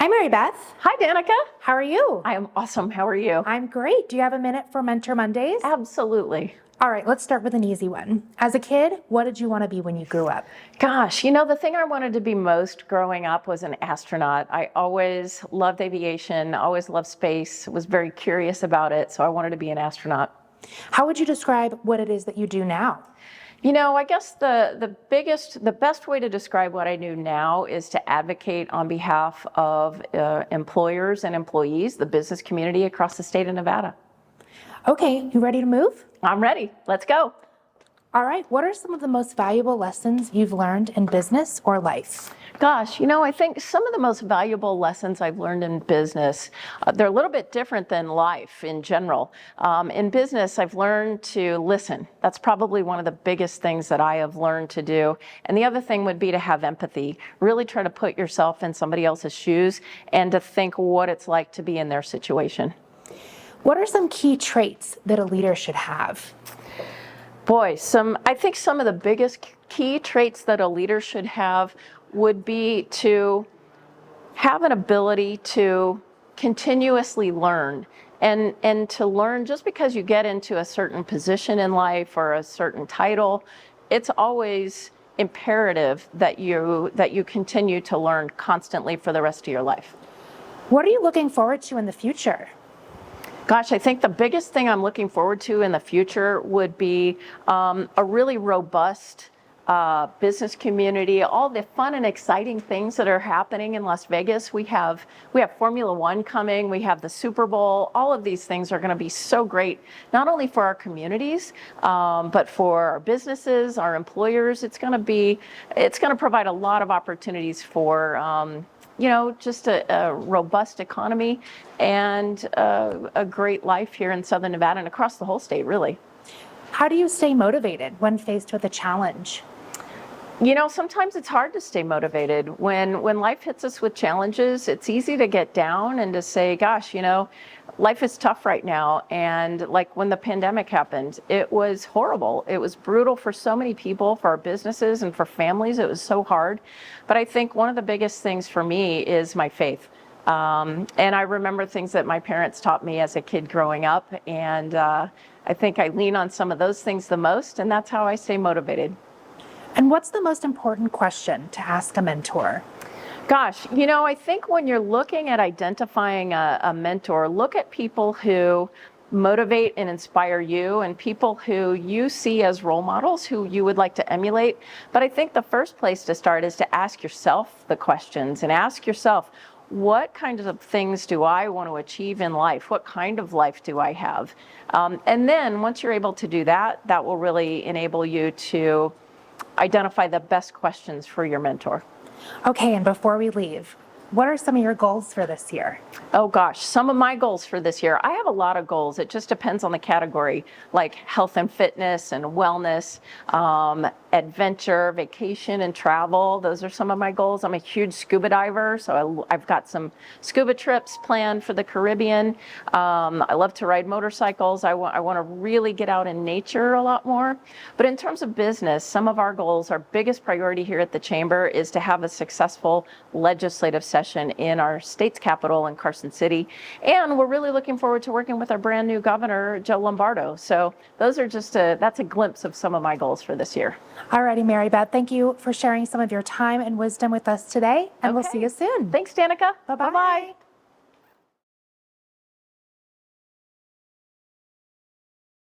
Hi, Mary Beth. Hi, Danica. How are you? I am awesome. How are you? I'm great. Do you have a minute for Mentor Mondays? Absolutely. All right, let's start with an easy one. As a kid, what did you want to be when you grew up? Gosh, the thing I wanted to be most growing up was an astronaut. I always loved aviation, always loved space, was very curious about it, so I wanted to be an astronaut. How would you describe what it is that you do now? I guess the best way to describe what I do now is to advocate on behalf of employers and employees, the business community across the state of Nevada. Okay, you ready to move? I'm ready. Let's go. All right, what are some of the most valuable lessons you've learned in business or life? Gosh, I think some of the most valuable lessons I've learned in business, they're a little bit different than life in general. In business, I've learned to listen. That's probably one of the biggest things that I have learned to do. And the other thing would be to have empathy, really try to put yourself in somebody else's shoes and to think what it's like to be in their situation. What are some key traits that a leader should have? Boy, I think some of the biggest key traits that a leader should have would be to have an ability to continuously learn and to learn. Just because you get into a certain position in life or a certain title, it's always imperative that you continue to learn constantly for the rest of your life. What are you looking forward to in the future? Gosh, I think the biggest thing I'm looking forward to in the future would be a really robust business community, all the fun and exciting things that are happening in Las Vegas. We have Formula One coming, we have the Super Bowl. All of these things are going to be so great, not only for our communities, but for our businesses, our employers. It's going to provide a lot of opportunities for just a robust economy and a great life here in Southern Nevada and across the whole state, really. How do you stay motivated when faced with a challenge? Sometimes it's hard to stay motivated. When life hits us with challenges, it's easy to get down and to say, gosh, life is tough right now. And like when the pandemic happened, it was horrible. It was brutal for so many people, for our businesses and for families. It was so hard. But I think one of the biggest things for me is my faith. And I remember things that my parents taught me as a kid growing up. And I think I lean on some of those things the most, and that's how I stay motivated. And what's the most important question to ask a mentor? Gosh, I think when you're looking at identifying a mentor, look at people who motivate and inspire you and people who you see as role models who you would like to emulate. But I think the first place to start is to ask yourself the questions and ask yourself, what kinds of things do I want to achieve in life? What kind of life do I have? And then once you're able to do that, that will really enable you to identify the best questions for your mentor. Okay, and before we leave, what are some of your goals for this year? Oh gosh, some of my goals for this year. I have a lot of goals. It just depends on the category, like health and fitness and wellness, adventure, vacation and travel. Those are some of my goals. I'm a huge scuba diver, so I've got some scuba trips planned for the Caribbean. I love to ride motorcycles. I want to really get out in nature a lot more. But in terms of business, some of our goals, our biggest priority here at the Chamber is to have a successful legislative session in our state's capital in Carson City. And we're really looking forward to working with our brand new governor, Joe Lombardo. So those are that's a glimpse of some of my goals for this year. Alrighty, Mary Beth, thank you for sharing some of your time and wisdom with us today, and we'll see you soon. Thanks, Danica. Bye-bye. Bye-bye.